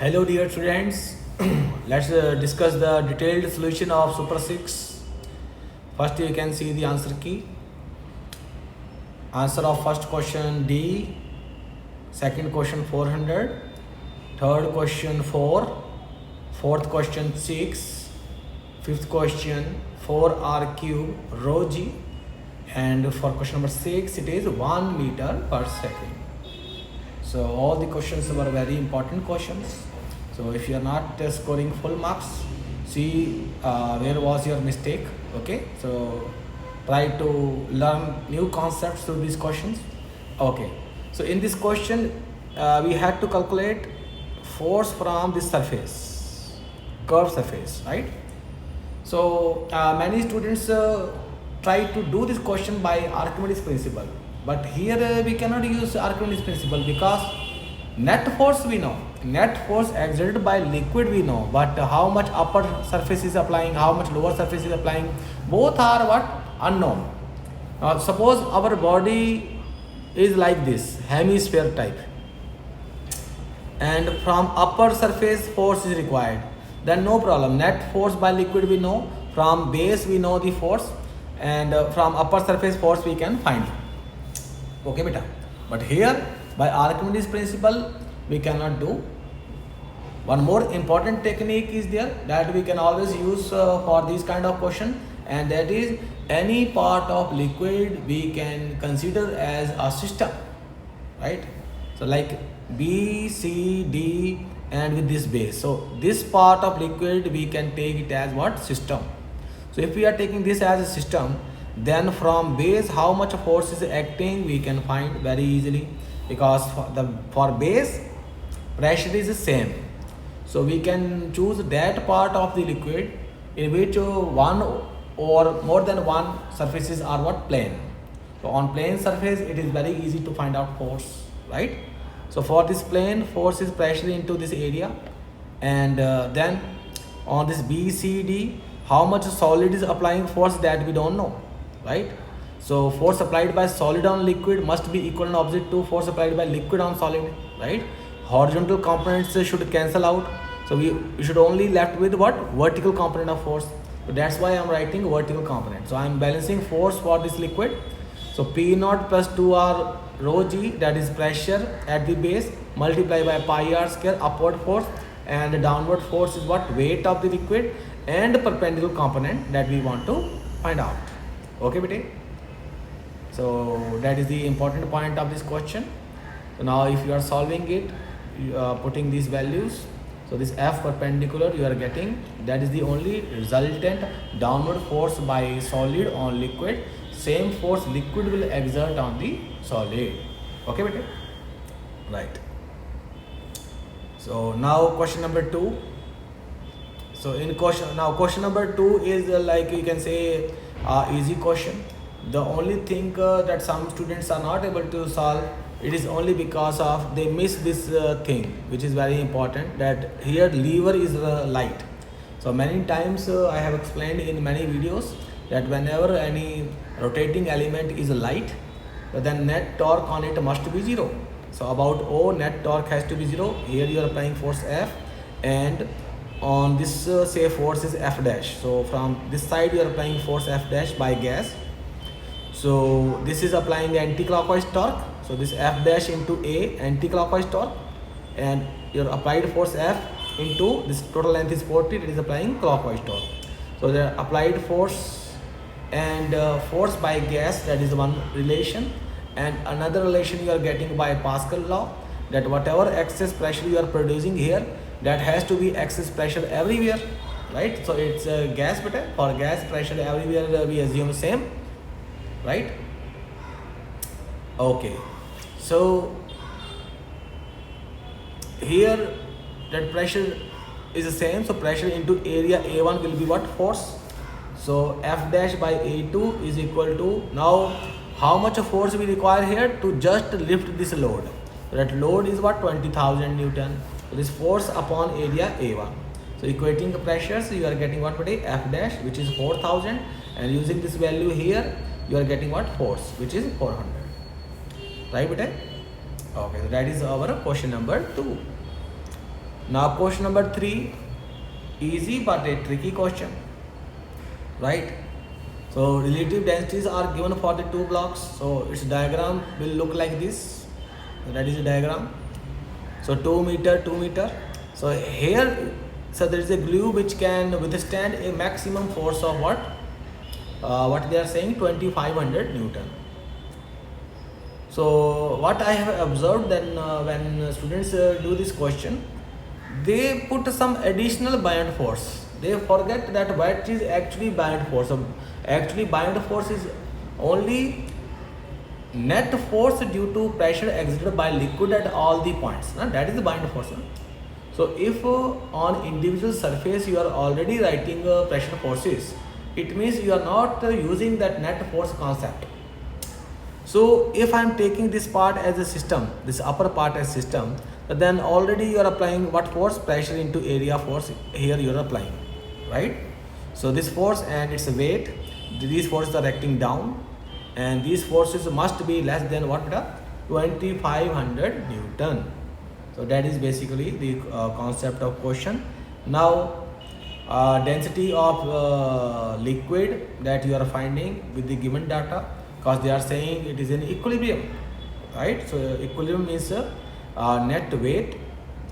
Hello dear students, let's discuss the detailed solution of Super 6. First you can see the answer key. Answer of first question D, second question 400, third question 4, fourth question 6, fifth question 4r cube rho g, and for question number 6 it is 1 meter per second. So all the questions were very important questions. So if you are not scoring full marks, see where was your mistake. Okay, so try to learn new concepts through these questions. Okay, so in this question we had to calculate force from this surface, curved surface, right? So many students try to do this question by Archimedes principle, but here we cannot use Archimedes principle because net force we know, net force exerted by liquid we know, but how much upper surface is applying, how much lower surface is applying, both are what? Unknown. Suppose our body is like this, hemisphere type, and from upper surface force is required, then no problem. Net force by liquid we know, from base we know the force, and from upper surface force we can find. Okay beta, but here by Archimedes principle we cannot do. One more important technique is there that we can always use for this kind of question, and that is any part of liquid we can consider as a system, right? So like B, C, D, and with this base, so this part of liquid we can take it as what? System. So if we are taking this as a system, then from base how much force is acting we can find very easily, because for base pressure is the same. So we can choose that part of the liquid in which one or more than one surfaces are what? Plane. So on plane surface it is very easy to find out force, right? So for this plane, force is pressure into this area, and then on this BCD, how much solid is applying force, that we don't know, right? So force applied by solid on liquid must be equal and opposite to force applied by liquid on solid, right? Horizontal components should cancel out, so we should only left with what? Vertical component of force. So that's why I'm writing vertical component. So I'm balancing force for this liquid. So P naught plus 2r rho g, that is pressure at the base, multiplied by pi r square upward force, and the downward force is what? Weight of the liquid and perpendicular component that we want to find out. Okay bete? So that is the important point of this question. So now if you are solving it, putting these values, so this F perpendicular you are getting, that is the only resultant downward force by solid on liquid. Same force liquid will exert on the solid. Okay beta? Right. So now question number 2. So in question number 2 is like you can say easy question. The only thing that some students are not able to solve, it is only because of they miss this thing, which is very important, that here lever is light. So many times I have explained in many videos that whenever any rotating element is light, then net torque on it must be 0. So about O, net torque has to be 0. Here you are applying force F, and on this say force is F dash. So from this side you are applying force F dash by gas. So this is applying anti-clockwise torque. So this F dash into A, anti-clockwise torque, and your applied force F into this total length is 40, it is applying clockwise torque. So the applied force and force by gas, that is one relation, and another relation you are getting by Pascal law, that whatever excess pressure you are producing here, that has to be excess pressure everywhere, right? So it's gas beta, for gas pressure everywhere we assume same, right? Okay, so here that pressure is the same, so pressure into area A1 will be what? Force. So F dash by A2 is equal to, now how much of force we require here to just lift this load? So that load is what? 20,000 Newton. So this force upon area A1. So equating the pressures, you are getting what? F dash, which is 4,000, and using this value here you are getting what? Force, which is 400, right beta? Okay, so that is our question number 2. Now question number 3, easy but a tricky question, right? So relative densities are given for the two blocks. So its diagram will look like this. So that is the diagram. So 2 meter, 2 meter. So here, so there is a glue which can withstand a maximum force of what? What they are saying, 2500 Newton. So what I have observed then when students do this question, they put some additional buoyant force. They forget that what is actually buoyant force. So actually buoyant force is only net force due to pressure exerted by liquid at all the points. That is the buoyant force. So if on individual surface you are already writing pressure forces, it means you are not using that net force concept. So if I am taking this part as a system, this upper part as system, then already you are applying what force? Pressure into area force here you are applying, right? So this force and its weight, these forces are acting down, and these forces must be less than what? 2500 Newton. So that is basically the concept of question. Now density of liquid that you are finding with the given data, because they are saying it is in equilibrium, right? So equilibrium means net weight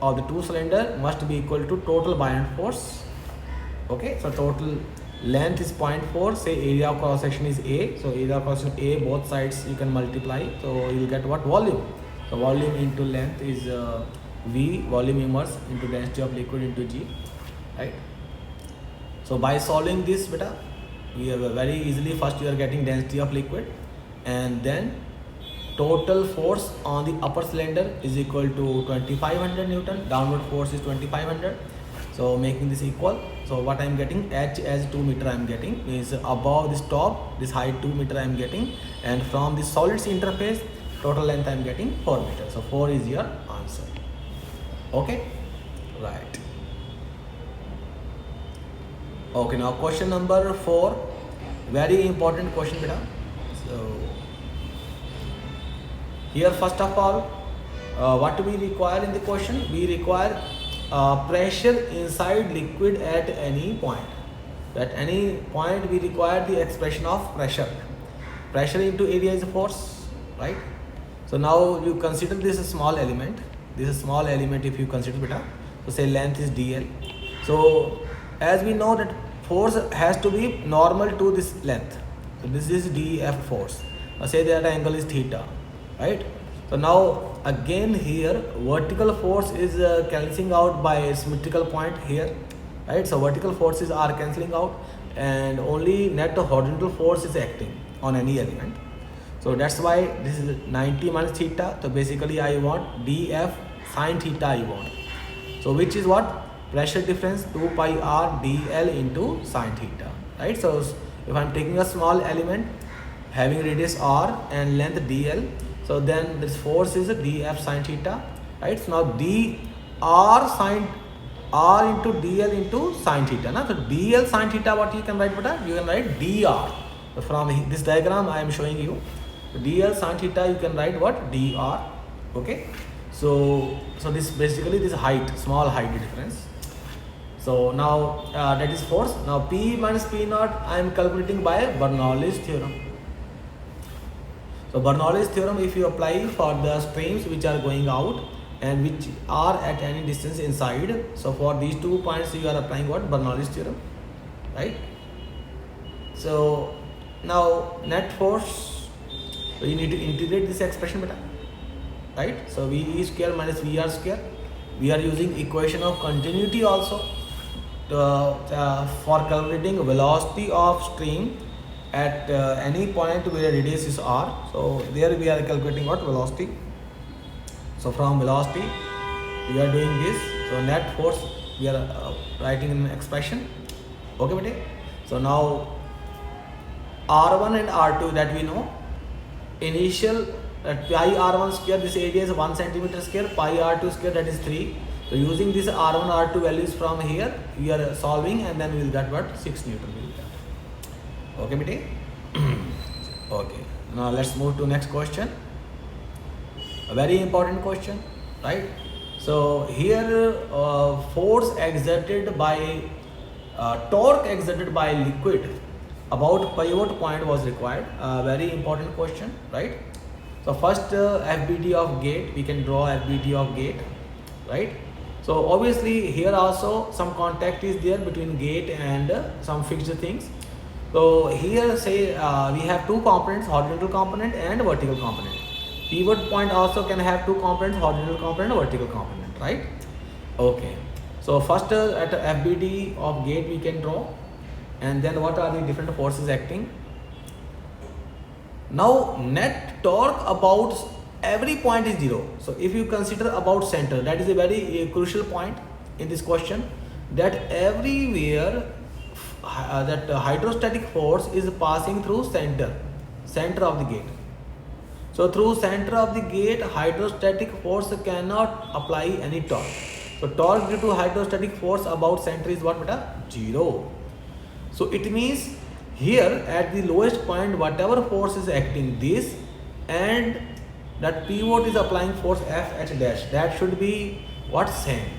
of the two cylinder must be equal to total buoyant force. Okay, so total length is 0.4, say area of cross section is A, so area of cross section A, both sides you can multiply, so you will get what? Volume. So volume into length is V, volume immerse, into density of liquid into G, right? So by solving this beta, we have very easily, first you are getting density of liquid, and then total force on the upper cylinder is equal to 2500 Newton, downward force is 2500, so making this equal. So what I am getting, H as 2 meter I am getting, is above this top, this height 2 meter I am getting, and from the solids interface total length I am getting 4 meters. So 4 is your answer. Okay, right. Okay, now question number 4, very important question beta. So here first of all, what do we require in the question? We require pressure inside liquid at any point. At any point we require the expression of pressure. Pressure into area is a force, right? So now you consider this a small element. This is a small element if you consider beta. So say length is dl. So as we know that force has to be normal to this length. So this is df force. Say that angle is theta, right? So now again here vertical force is cancelling out by a symmetrical point here, right? So vertical forces are cancelling out, and only net horizontal force is acting on any element. So that's why this is 90 minus theta. So basically I want df sine theta I want. So which is what? Pressure difference 2 pi r dl into sine theta, right? So if I'm taking a small element having radius r and length dl, so then this force is df sine theta, right? So now dr sine r into dl into sine theta. Now, so dl sine theta, what you can write? You can write dr. So from this diagram I am showing you, dl sine theta you can write what? Dr. Okay. So this basically this height, small height difference. So now that is force. Now P minus P naught I am calculating by Bernoulli's theorem. So Bernoulli's theorem, if you apply for the streams which are going out and which are at any distance inside, so for these 2 points you are applying what? Bernoulli's theorem, right? So now net force, so you need to integrate this expression beta, right? So VE square minus VR square. We are using equation of continuity also for calculating velocity of stream at any point where radius is r. So there we are calculating what? Velocity. So from velocity we are doing this. So net force we are writing in expression. Okay, buddy. So now r1 and r2 that we know. Initial pi r1 square, this area is 1 centimeter square, pi r2 square, that is 3. So using this r1 r2 values from here we are solving, and then we will get what? 6 Newton will get. Okay, bete? Okay, now let's move to next question. A very important question, right? So here force exerted by torque exerted by liquid about pivot point was required. Very important question, right? So first FBT of gate, we can draw FBT of gate, right? So obviously here also some contact is there between gate and some fixed things. So here say we have two components, horizontal component and vertical component. Pivot point also can have two components, horizontal component and vertical component, right? Okay. So first at FBT of gate we can draw, and then what are the different forces acting. Now net torque about every point is 0. So if you consider about center, that is a very crucial point in this question, that everywhere that hydrostatic force is passing through center of the gate. So through center of the gate, hydrostatic force cannot apply any torque. So torque due to hydrostatic force about center is what, beta? 0. So it means here at the lowest point, whatever force is acting this, and that pivot is applying force Fh dash, that should be what, same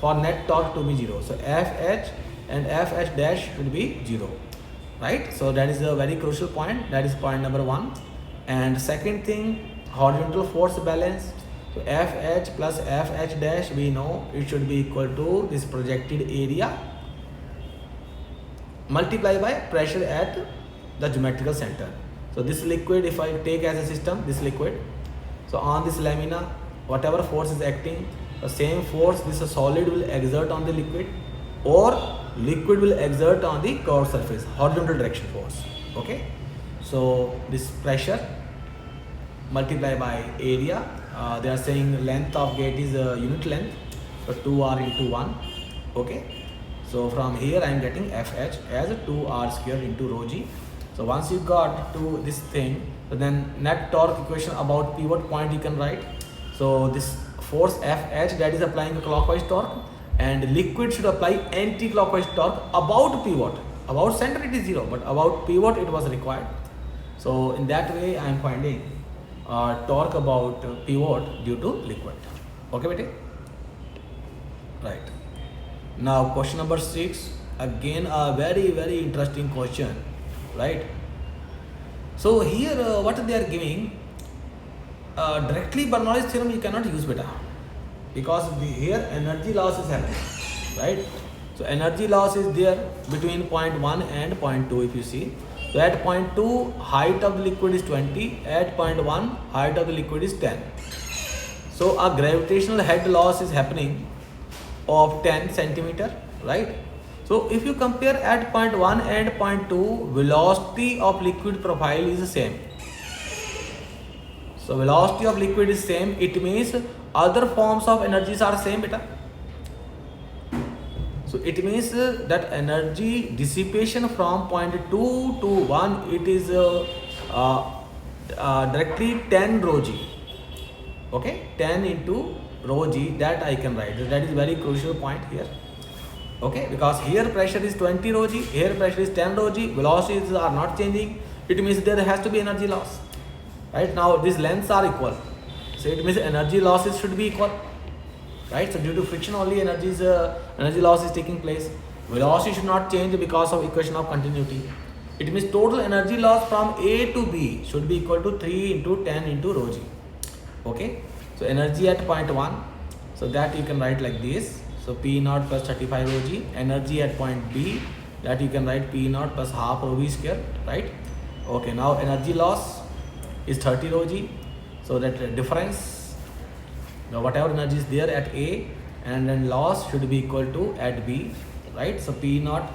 for net torque to be 0. So Fh and Fh dash should be 0, right? So that is a very crucial point. That is point number 1. And second thing, horizontal force balance. So Fh plus Fh dash, we know it should be equal to this projected area multiplied by pressure at the geometrical center. So this liquid, if I take as a system, this liquid, so on this lamina, whatever force is acting, the same force this solid will exert on the liquid, or liquid will exert on the curved surface, horizontal direction force. Okay, so this pressure multiplied by area, they are saying length of gate is unit length, so 2r into 1. Okay, so from here I am getting Fh as 2r square into rho g. So once you got to this thing, so then net torque equation about pivot point you can write. So this force Fh, that is applying a clockwise torque, and liquid should apply anti-clockwise torque about pivot. About center it is 0, but about pivot it was required. So in that way I am finding torque about pivot due to liquid. Okay, bete? Right. Now question number 6, again a very interesting question, right? So here what they are giving, directly Bernoulli's theorem you cannot use, beta, because here energy loss is happening, right? So energy loss is there between point 1 and point 2 if you see. So at point 2 height of the liquid is 20, at point 1 height of the liquid is 10. So a gravitational head loss is happening of 10 centimeter, right? So if you compare at point 1 and point 2, velocity of liquid profile is the same. So velocity of liquid is same, it means other forms of energies are same, beta. So it means that energy dissipation from point 2 to 1, it is directly 10 rho g. Okay, 10 into rho g, that I can write. That is very crucial point here. Okay, because here pressure is 20 rho g, here pressure is 10 rho g, velocities are not changing. It means there has to be energy loss. Right now these lengths are equal, so it means energy losses should be equal. Right, so due to friction only energy loss is taking place. Velocity should not change because of equation of continuity. It means total energy loss from A to B should be equal to 3 into 10 into rho g. Okay, so energy at point 1, so that you can write like this. So P naught plus 35 rho g. Energy at point B, that you can write P naught plus half rho v square, right? Okay, now energy loss is 30 rho g. So that difference, now whatever energy is there at A, and then loss should be equal to at B, right? So P naught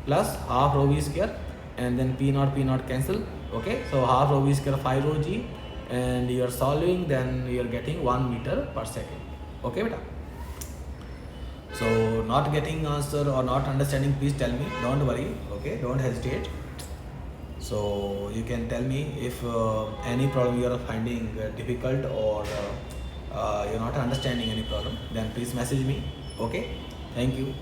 plus half rho v square, and then P naught cancel. Okay, so half rho v square 5 rho g, and you are solving, then you are getting 1 meter per second. Okay, beta. So not getting answer or not understanding, please tell me, don't worry. Okay, don't hesitate. So you can tell me if any problem you are finding difficult, or you're not understanding any problem, then please message me. Okay, thank you.